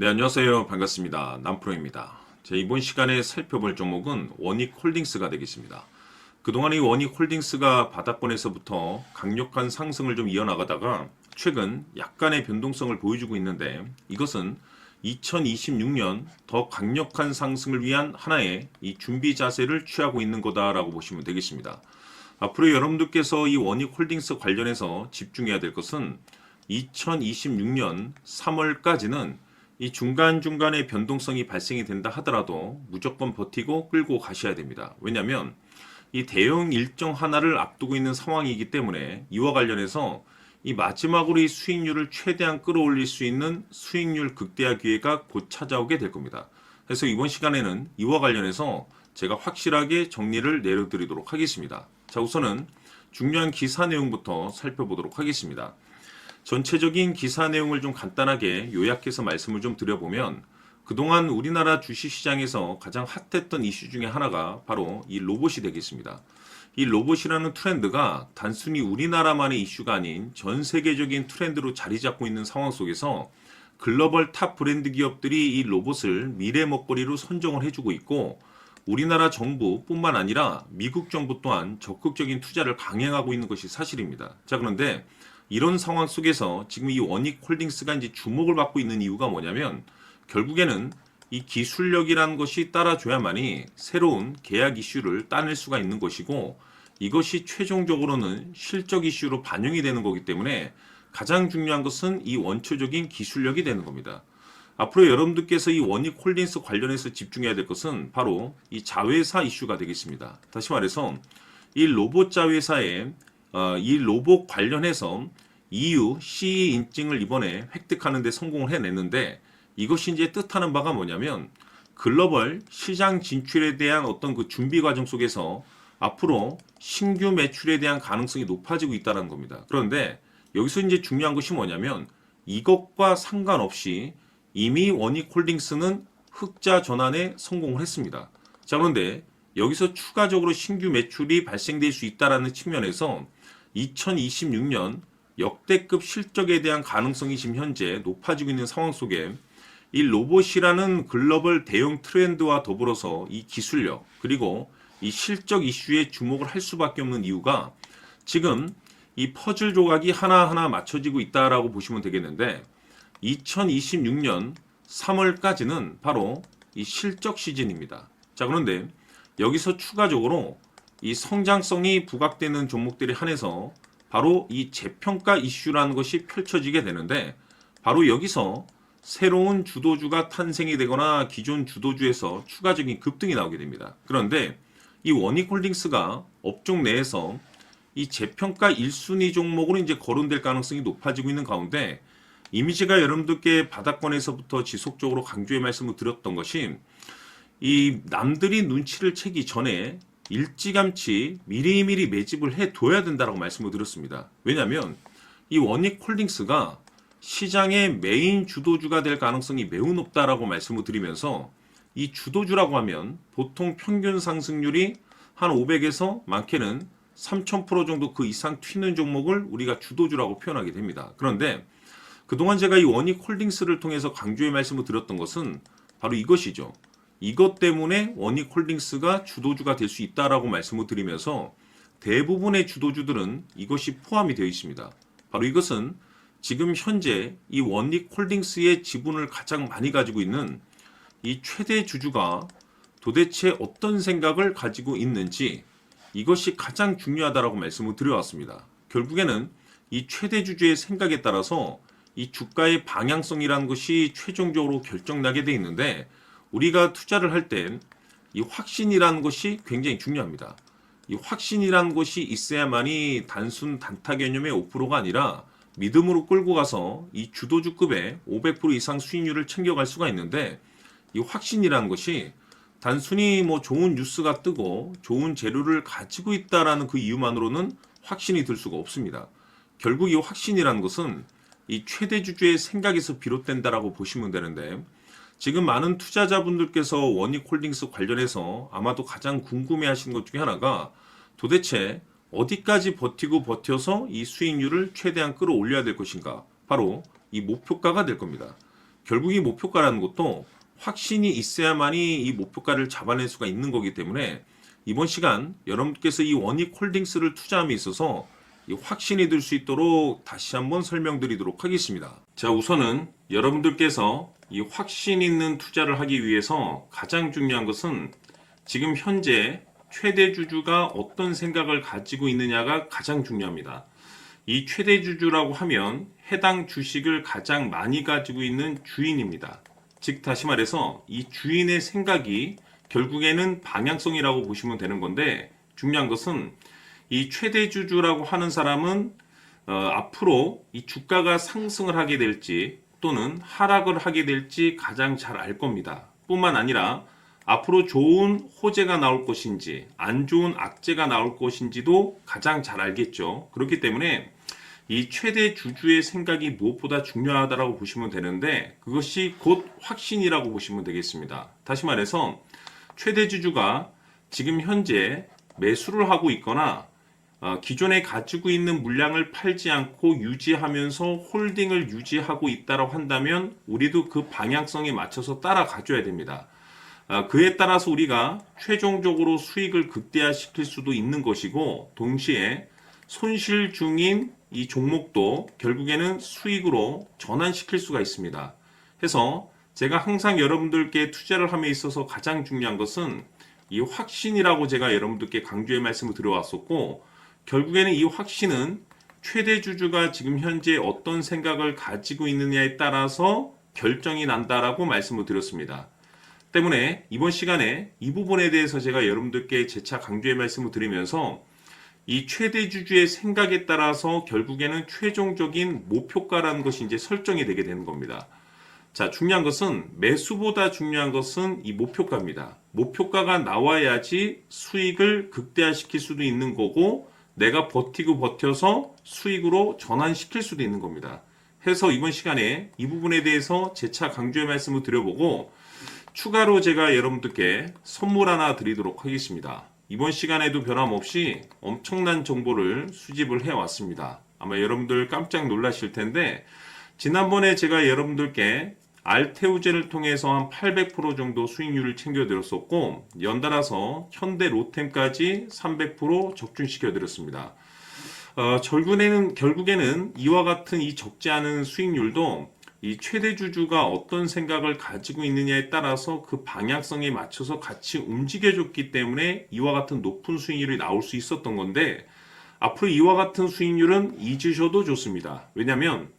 네, 안녕하세요. 반갑습니다. 남프로입니다. 이번 시간에 살펴볼 종목은 원익홀딩스가 되겠습니다. 그동안 이 원익홀딩스가 바닥권에서부터 강력한 상승을 좀 이어나가다가 최근 약간의 변동성을 보여주고 있는데, 이것은 2026년 더 강력한 상승을 위한 하나의 이 준비 자세를 취하고 있는 거다라고 보시면 되겠습니다. 앞으로 여러분들께서 이 원익홀딩스 관련해서 집중해야 될 것은 2026년 3월까지는 이 중간중간에 변동성이 발생이 된다 하더라도 무조건 버티고 끌고 가셔야 됩니다. 왜냐하면 이 대형 일정 하나를 앞두고 있는 상황이기 때문에 이와 관련해서 이 마지막으로 이 수익률을 최대한 끌어올릴 수 있는 수익률 극대화 기회가 곧 찾아오게 될 겁니다. 그래서 이번 시간에는 이와 관련해서 제가 확실하게 정리를 내려드리도록 하겠습니다. 자, 우선은 중요한 기사 내용부터 살펴보도록 하겠습니다. 전체적인 기사 내용을 좀 간단하게 요약해서 말씀을 좀 드려보면, 그동안 우리나라 주식시장에서 가장 핫했던 이슈 중에 하나가 바로 이 로봇이 되겠습니다. 이 로봇이라는 트렌드가 단순히 우리나라만의 이슈가 아닌 전 세계적인 트렌드로 자리 잡고 있는 상황 속에서 글로벌 탑 브랜드 기업들이 이 로봇을 미래 먹거리로 선정을 해주고 있고, 우리나라 정부뿐만 아니라 미국 정부 또한 적극적인 투자를 강행하고 있는 것이 사실입니다. 자, 그런데 이런 상황 속에서 지금 이 원익홀딩스가 이제 주목을 받고 있는 이유가 뭐냐면, 결국에는 이 기술력이라는 것이 따라줘야만이 새로운 계약 이슈를 따낼 수가 있는 것이고, 이것이 최종적으로는 실적 이슈로 반영이 되는 거기 때문에 가장 중요한 것은 이 원초적인 기술력이 되는 겁니다. 앞으로 여러분들께서 이 원익홀딩스 관련해서 집중해야 될 것은 바로 이 자회사 이슈가 되겠습니다. 다시 말해서 이 로봇 자회사의 이 로봇 관련해서 EU CE 인증을 이번에 획득하는 데 성공을 해냈는데, 이것이 이제 뜻하는 바가 뭐냐면 글로벌 시장 진출에 대한 어떤 그 준비 과정 속에서 앞으로 신규 매출에 대한 가능성이 높아지고 있다는 겁니다. 그런데 여기서 이제 중요한 것이 뭐냐면, 이것과 상관없이 이미 원익홀딩스는 흑자 전환에 성공을 했습니다. 자, 그런데 여기서 추가적으로 신규 매출이 발생될 수 있다는 측면에서 2026년 역대급 실적에 대한 가능성이 지금 현재 높아지고 있는 상황 속에 이 로봇이라는 글로벌 대형 트렌드와 더불어서 이 기술력 그리고 이 실적 이슈에 주목을 할 수밖에 없는 이유가, 지금 이 퍼즐 조각이 하나하나 맞춰지고 있다라고 보시면 되겠는데, 2026년 3월까지는 바로 이 실적 시즌입니다. 자, 그런데 여기서 추가적으로 이 성장성이 부각되는 종목들에 한해서 바로 이 재평가 이슈라는 것이 펼쳐지게 되는데, 바로 여기서 새로운 주도주가 탄생이 되거나 기존 주도주에서 추가적인 급등이 나오게 됩니다. 그런데 이 원익홀딩스가 업종 내에서 이 재평가 1순위 종목으로 이제 거론될 가능성이 높아지고 있는 가운데, 이미지가 여러분들께 바닥권에서부터 지속적으로 강조의 말씀을 드렸던 것이, 이 남들이 눈치를 채기 전에 일찌감치 미리미리 매집을 해둬야 된다고 말씀을 드렸습니다. 왜냐하면 이 원익홀딩스가 시장의 메인 주도주가 될 가능성이 매우 높다라고 말씀을 드리면서, 이 주도주라고 하면 보통 평균 상승률이 한 500에서 많게는 3000% 정도 그 이상 튀는 종목을 우리가 주도주라고 표현하게 됩니다. 그런데 그동안 제가 이 원익홀딩스를 통해서 강조의 말씀을 드렸던 것은 바로 이것이죠. 이것 때문에 원익홀딩스가 주도주가 될 수 있다라고 말씀을 드리면서, 대부분의 주도주들은 이것이 포함이 되어 있습니다. 바로 이것은 지금 현재 이 원익홀딩스의 지분을 가장 많이 가지고 있는 이 최대 주주가 도대체 어떤 생각을 가지고 있는지, 이것이 가장 중요하다라고 말씀을 드려왔습니다. 결국에는 이 최대 주주의 생각에 따라서 이 주가의 방향성이라는 것이 최종적으로 결정나게 돼 있는데, 우리가 투자를 할 땐 이 확신이라는 것이 굉장히 중요합니다. 이 확신이라는 것이 있어야만이 단순 단타 개념의 5%가 아니라 믿음으로 끌고 가서 이 주도주급의 500% 이상 수익률을 챙겨갈 수가 있는데, 이 확신이라는 것이 단순히 뭐 좋은 뉴스가 뜨고 좋은 재료를 가지고 있다라는 그 이유만으로는 확신이 들 수가 없습니다. 결국 이 확신이라는 것은 이 최대 주주의 생각에서 비롯된다라고 보시면 되는데, 지금 많은 투자자분들께서 원익홀딩스 관련해서 아마도 가장 궁금해하시는 것 중에 하나가, 도대체 어디까지 버티고 버텨서 이 수익률을 최대한 끌어올려야 될 것인가, 바로 이 목표가가 될 겁니다. 결국 이 목표가라는 것도 확신이 있어야만이 이 목표가를 잡아낼 수가 있는 거기 때문에 이번 시간 여러분께서 이 원익홀딩스를 투자함에 있어서 이 확신이 들 수 있도록 다시 한번 설명드리도록 하겠습니다. 자, 우선은 여러분들께서 이 확신 있는 투자를 하기 위해서 가장 중요한 것은 지금 현재 최대 주주가 어떤 생각을 가지고 있느냐가 가장 중요합니다. 이 최대 주주라고 하면 해당 주식을 가장 많이 가지고 있는 주인입니다. 즉 다시 말해서 이 주인의 생각이 결국에는 방향성이라고 보시면 되는 건데, 중요한 것은 이 최대 주주라고 하는 사람은 앞으로 이 주가가 상승을 하게 될지 또는 하락을 하게 될지 가장 잘 알 겁니다. 뿐만 아니라 앞으로 좋은 호재가 나올 것인지 안 좋은 악재가 나올 것인지도 가장 잘 알겠죠. 그렇기 때문에 이 최대 주주의 생각이 무엇보다 중요하다고 보시면 되는데, 그것이 곧 확신이라고 보시면 되겠습니다. 다시 말해서 최대 주주가 지금 현재 매수를 하고 있거나 기존에 가지고 있는 물량을 팔지 않고 유지하면서 홀딩을 유지하고 있다고 한다면 우리도 그 방향성에 맞춰서 따라가줘야 됩니다. 그에 따라서 우리가 최종적으로 수익을 극대화시킬 수도 있는 것이고, 동시에 손실 중인 이 종목도 결국에는 수익으로 전환시킬 수가 있습니다. 해서 제가 항상 여러분들께 투자를 함에 있어서 가장 중요한 것은 이 확신이라고 제가 여러분들께 강조의 말씀을 드려왔었고, 결국에는 이 확신은 최대 주주가 지금 현재 어떤 생각을 가지고 있느냐에 따라서 결정이 난다라고 말씀을 드렸습니다. 때문에 이번 시간에 이 부분에 대해서 제가 여러분들께 재차 강조의 말씀을 드리면서 이 최대 주주의 생각에 따라서 결국에는 최종적인 목표가라는 것이 이제 설정이 되게 되는 겁니다. 자, 중요한 것은 매수보다 중요한 것은 이 목표가입니다. 목표가가 나와야지 수익을 극대화시킬 수도 있는 거고, 내가 버티고 버텨서 수익으로 전환시킬 수도 있는 겁니다. 해서 이번 시간에 이 부분에 대해서 재차 강조의 말씀을 드려보고, 추가로 제가 여러분들께 선물 하나 드리도록 하겠습니다. 이번 시간에도 변함없이 엄청난 정보를 수집을 해왔습니다. 아마 여러분들 깜짝 놀라실 텐데, 지난번에 제가 여러분들께 알테우제를 통해서 한 800% 정도 수익률을 챙겨드렸었고, 연달아서 현대 로템까지 300% 적중시켜드렸습니다. 결국에는 이와 같은 이 적지 않은 수익률도 이 최대 주주가 어떤 생각을 가지고 있느냐에 따라서 그 방향성에 맞춰서 같이 움직여줬기 때문에 이와 같은 높은 수익률이 나올 수 있었던 건데, 앞으로 이와 같은 수익률은 잊으셔도 좋습니다. 왜냐하면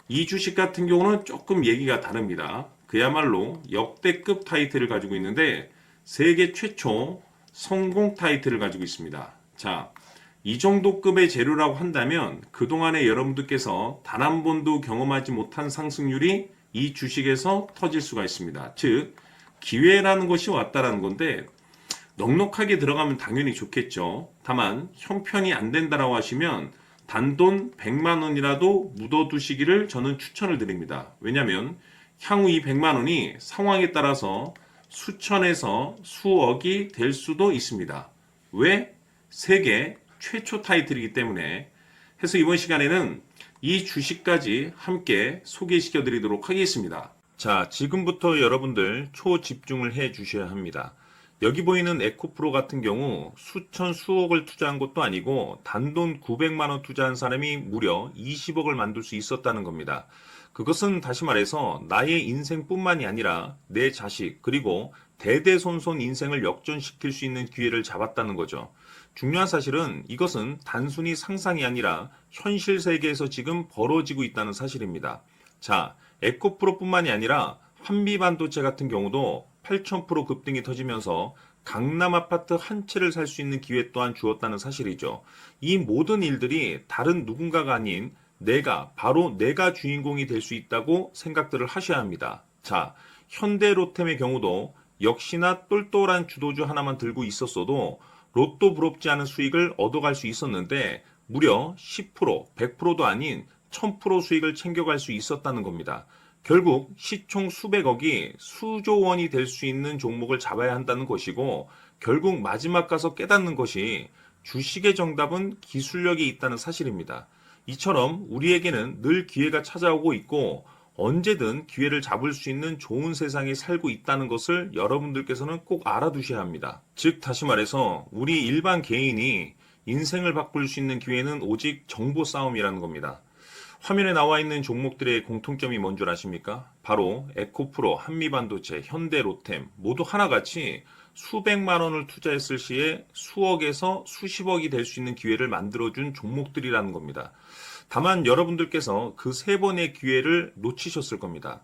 이 주식 같은 경우는 조금 얘기가 다릅니다. 그야말로 역대급 타이틀을 가지고 있는데 세계 최초 성공 타이틀을 가지고 있습니다. 자, 이 정도 급의 재료라고 한다면 그동안에 여러분들께서 단 한 번도 경험하지 못한 상승률이 이 주식에서 터질 수가 있습니다. 즉, 기회라는 것이 왔다라는 건데, 넉넉하게 들어가면 당연히 좋겠죠. 다만 형편이 안 된다라고 하시면 단돈 100만 원이라도 묻어두시기를 저는 추천을 드립니다. 왜냐하면 향후 이 100만 원이 상황에 따라서 수천에서 수억이 될 수도 있습니다. 왜? 세계 최초 타이틀이기 때문에. 해서 이번 시간에는 이 주식까지 함께 소개시켜 드리도록 하겠습니다. 자, 지금부터 여러분들 초집중을 해 주셔야 합니다. 여기 보이는 에코프로 같은 경우 수천 수억을 투자한 것도 아니고 단돈 900만 원 투자한 사람이 무려 20억을 만들 수 있었다는 겁니다. 그것은 다시 말해서 나의 인생뿐만이 아니라 내 자식 그리고 대대손손 인생을 역전시킬 수 있는 기회를 잡았다는 거죠. 중요한 사실은 이것은 단순히 상상이 아니라 현실 세계에서 지금 벌어지고 있다는 사실입니다. 자, 에코프로뿐만이 아니라 한미반도체 같은 경우도 8,000% 급등이 터지면서 강남 아파트 한 채를 살 수 있는 기회 또한 주었다는 사실이죠. 이 모든 일들이 다른 누군가가 아닌 바로 내가 주인공이 될 수 있다고 생각들을 하셔야 합니다. 자, 현대로템의 경우도 역시나 똘똘한 주도주 하나만 들고 있었어도 로또 부럽지 않은 수익을 얻어갈 수 있었는데 무려 10%, 100%도 아닌 1000% 수익을 챙겨갈 수 있었다는 겁니다. 결국 시총 수백억이 수조 원이 될 수 있는 종목을 잡아야 한다는 것이고, 결국 마지막 가서 깨닫는 것이 주식의 정답은 기술력이 있다는 사실입니다. 이처럼 우리에게는 늘 기회가 찾아오고 있고 언제든 기회를 잡을 수 있는 좋은 세상에 살고 있다는 것을 여러분들께서는 꼭 알아두셔야 합니다. 즉, 다시 말해서 우리 일반 개인이 인생을 바꿀 수 있는 기회는 오직 정보 싸움이라는 겁니다. 화면에 나와 있는 종목들의 공통점이 뭔 줄 아십니까? 바로 에코프로, 한미반도체, 현대로템 모두 하나같이 수백만 원을 투자했을 시에 수억에서 수십억이 될 수 있는 기회를 만들어준 종목들이라는 겁니다. 다만 여러분들께서 그 세 번의 기회를 놓치셨을 겁니다.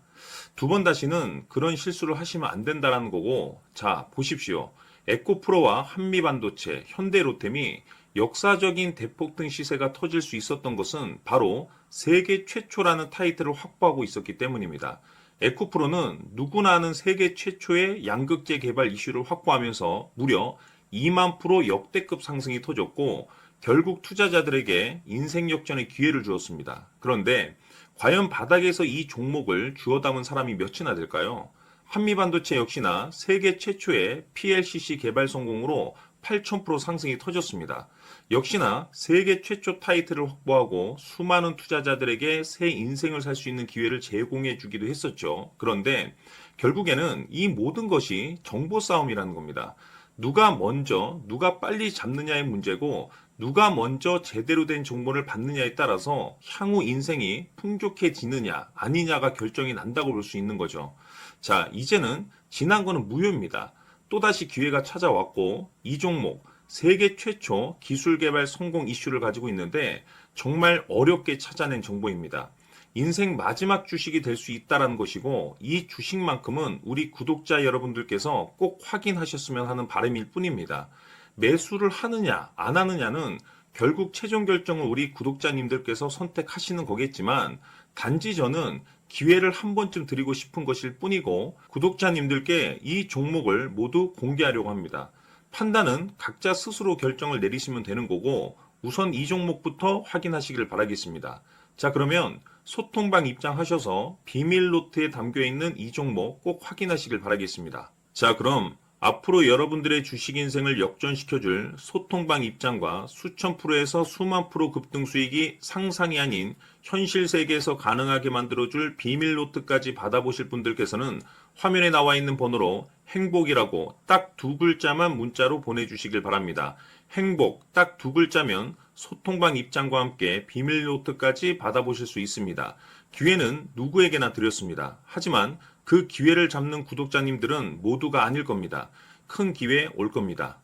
두 번 다시는 그런 실수를 하시면 안 된다는 거고, 자, 보십시오. 에코프로와 한미반도체, 현대로템이 역사적인 대폭등 시세가 터질 수 있었던 것은 바로 세계 최초라는 타이틀을 확보하고 있었기 때문입니다. 에코프로는 누구나 아는 세계 최초의 양극재 개발 이슈를 확보하면서 무려 2만 프로 역대급 상승이 터졌고, 결국 투자자들에게 인생 역전의 기회를 주었습니다. 그런데 과연 바닥에서 이 종목을 주워 담은 사람이 몇이나 될까요? 한미반도체 역시나 세계 최초의 PLCC 개발 성공으로 8,000% 상승이 터졌습니다. 역시나 세계 최초 타이틀을 확보하고 수많은 투자자들에게 새 인생을 살 수 있는 기회를 제공해 주기도 했었죠. 그런데 결국에는 이 모든 것이 정보 싸움이라는 겁니다. 누가 먼저, 누가 빨리 잡느냐의 문제고, 누가 먼저 제대로 된 정보를 받느냐에 따라서 향후 인생이 풍족해지느냐, 아니냐가 결정이 난다고 볼 수 있는 거죠. 자, 이제는 지난 거는 무효입니다. 또다시 기회가 찾아왔고, 이 종목, 세계 최초 기술 개발 성공 이슈를 가지고 있는데, 정말 어렵게 찾아낸 정보입니다. 인생 마지막 주식이 될 수 있다는 것이고, 이 주식만큼은 우리 구독자 여러분들께서 꼭 확인하셨으면 하는 바람일 뿐입니다. 매수를 하느냐 안 하느냐는 결국 최종 결정을 우리 구독자님들께서 선택하시는 거겠지만, 단지 저는 기회를 한 번쯤 드리고 싶은 것일 뿐이고, 구독자님들께 이 종목을 모두 공개하려고 합니다. 판단은 각자 스스로 결정을 내리시면 되는 거고, 우선 이 종목부터 확인하시길 바라겠습니다. 자, 그러면 소통방 입장하셔서 비밀 노트에 담겨 있는 이 종목 꼭 확인하시길 바라겠습니다. 자, 그럼 앞으로 여러분들의 주식 인생을 역전시켜줄 소통방 입장과 수천 프로에서 수만 프로 급등 수익이 상상이 아닌 현실 세계에서 가능하게 만들어줄 비밀 노트까지 받아보실 분들께서는 화면에 나와 있는 번호로 행복이라고 딱 두 글자만 문자로 보내주시길 바랍니다. 행복 딱 두 글자면 소통방 입장과 함께 비밀 노트까지 받아보실 수 있습니다. 기회는 누구에게나 드렸습니다. 하지만 그 기회를 잡는 구독자님들은 모두가 아닐 겁니다. 큰 기회 올 겁니다.